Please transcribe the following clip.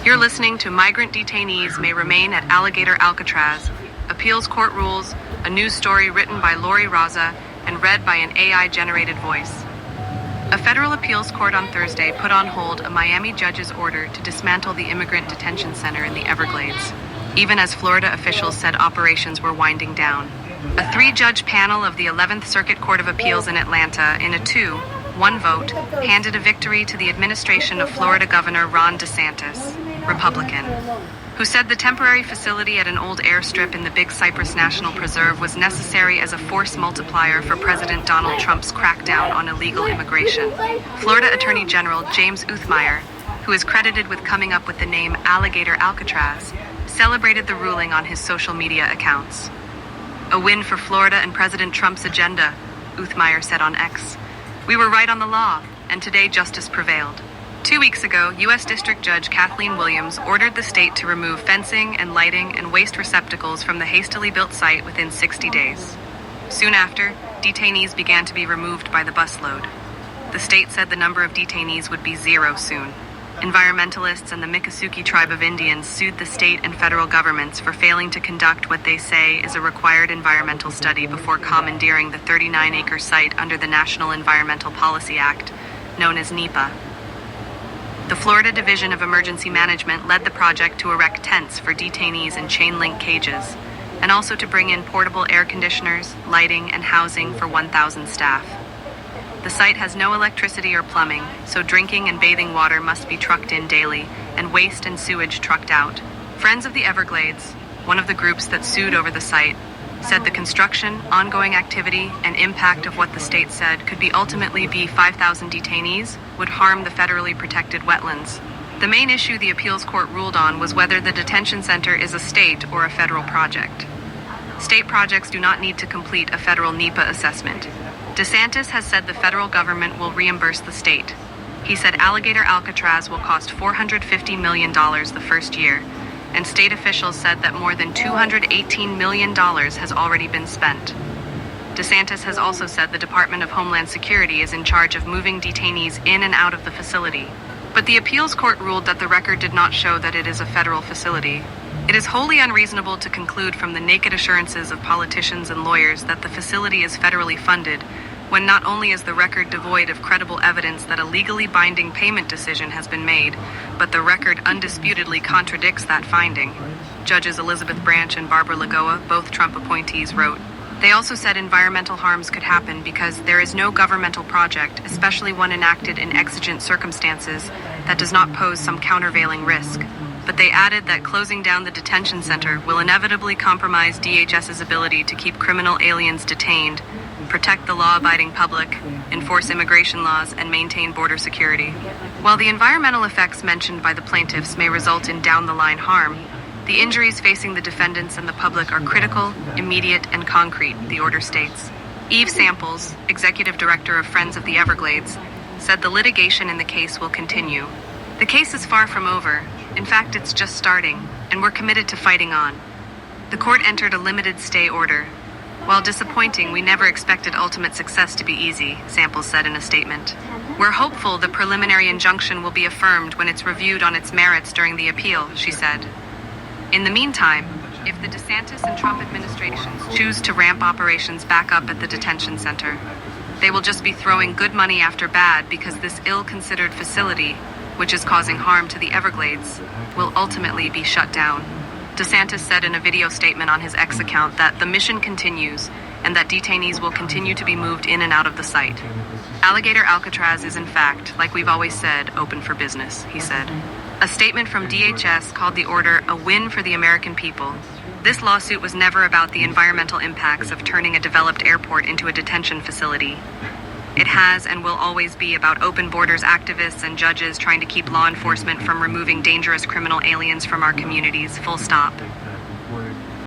You're listening to Migrant Detainees May Remain at Alligator Alcatraz, Appeals Court Rules, a news story written by Lori Raza and read by an AI-generated voice. A federal appeals court on Thursday put on hold a Miami judge's order to dismantle the immigrant detention center in the Everglades, even as Florida officials said operations were winding down. A 3-judge panel of the 11th Circuit Court of Appeals in Atlanta, in a 2-1 vote, handed a victory to the administration of Florida Governor Ron DeSantis, Republican, who said the temporary facility at an old airstrip in the Big Cypress National Preserve was necessary as a force multiplier for President Donald Trump's crackdown on illegal immigration. Florida Attorney General James Uthmeier, who is credited with coming up with the name Alligator Alcatraz, celebrated the ruling on his social media accounts. "A win for Florida and President Trump's agenda," Uthmeier said on X. "We were right on the law, and today justice prevailed." 2 weeks ago, U.S. District Judge Kathleen Williams ordered the state to remove fencing and lighting and waste receptacles from the hastily built site within 60 days. Soon after, detainees began to be removed by the busload. The state said the number of detainees would be 0 soon. Environmentalists and the Miccosukee tribe of Indians sued the state and federal governments for failing to conduct what they say is a required environmental study before commandeering the 39-acre site under the National Environmental Policy Act, known as NEPA. The Florida Division of Emergency Management led the project to erect tents for detainees in chain-link cages, and also to bring in portable air conditioners, lighting, and housing for 1,000 staff. The site has no electricity or plumbing, so drinking and bathing water must be trucked in daily, and waste and sewage trucked out. Friends of the Everglades, one of the groups that sued over the site, said the construction, ongoing activity, and impact of what the state said could be ultimately be 5,000 detainees would harm the federally protected wetlands. The main issue the appeals court ruled on was whether the detention center is a state or a federal project. State projects do not need to complete a federal NEPA assessment. DeSantis has said the federal government will reimburse the state. He said Alligator Alcatraz will cost $450 million the first year, and state officials said that more than $218 million has already been spent. DeSantis has also said the Department of Homeland Security is in charge of moving detainees in and out of the facility. But the appeals court ruled that the record did not show that it is a federal facility. It is wholly unreasonable to conclude from the naked assurances of politicians and lawyers that the facility is federally funded, when not only is the record devoid of credible evidence that a legally binding payment decision has been made, but the record undisputedly contradicts that finding. Judges Elizabeth Branch and Barbara Lagoa, both Trump appointees, wrote. They also said environmental harms could happen because there is no governmental project, especially one enacted in exigent circumstances, that does not pose some countervailing risk. But they added that closing down the detention center will inevitably compromise DHS's ability to keep criminal aliens detained, protect the law-abiding public, enforce immigration laws, and maintain border security. While the environmental effects mentioned by the plaintiffs may result in down-the-line harm, the injuries facing the defendants and the public are critical, immediate, and concrete, the order states. Eve Samples, executive director of Friends of the Everglades, said the litigation in the case will continue. The case is far from over. In fact, it's just starting, and we're committed to fighting on. The court entered a limited stay order. While disappointing, we never expected ultimate success to be easy, Samples said in a statement. We're hopeful the preliminary injunction will be affirmed when it's reviewed on its merits during the appeal, she said. In the meantime, if the DeSantis and Trump administrations choose to ramp operations back up at the detention center, they will just be throwing good money after bad because this ill-considered facility, which is causing harm to the Everglades, will ultimately be shut down. DeSantis said in a video statement on his X account that the mission continues and that detainees will continue to be moved in and out of the site. Alligator Alcatraz is in fact, like we've always said, open for business, he said. A statement from DHS called the order a win for the American people. This lawsuit was never about the environmental impacts of turning a developed airport into a detention facility. It has and will always be about open borders activists and judges trying to keep law enforcement from removing dangerous criminal aliens from our communities, full stop.